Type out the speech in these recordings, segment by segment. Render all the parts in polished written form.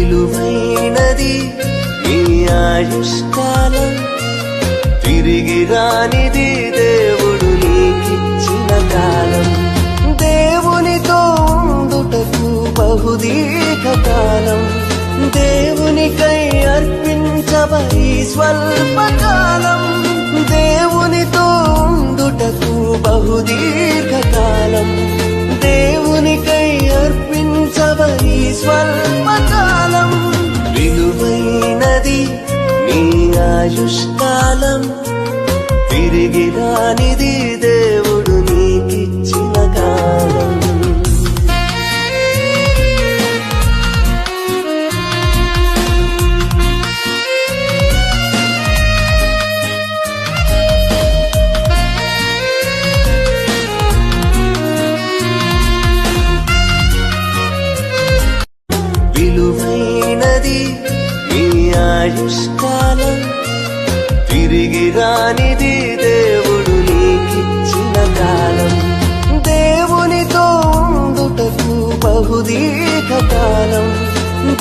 విలువైనది నీ ఆయుష్కాలం, తిరిగి రానిది దేవుడు నీకిచ్చిన కాలం. దేవునితో ఉండుటకు బహుదీర్ఘకాలం, దేవునికై అర్పించబడి స్వల్పకాలం. దేవునితో ఉండుటకు బహుదీర్ఘకాలం, దేవునికై అర్పించబడి స్వల్పకాలం. విలువైనది నీ ఆయుష్కాలం, తిరిగి రానిది దేవుడు నీకిచ్చిన కాలం. విలువైనది నీ ఆయుష్కాలం, తిరిగి రానిది దేవుడు నీకిచ్చిన కాలం. దేవునితో ఉండుటకు బహుదీర్ఘకాలం,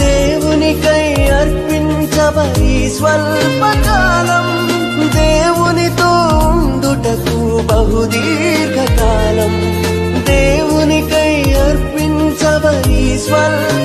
దేవునికై అర్పించబడి స్వల్పకాలం. దేవునితో ఉండుటకు బహుదీర్ఘకాలం, దేవునికై అర్పించబడి స్వల్పకాలం.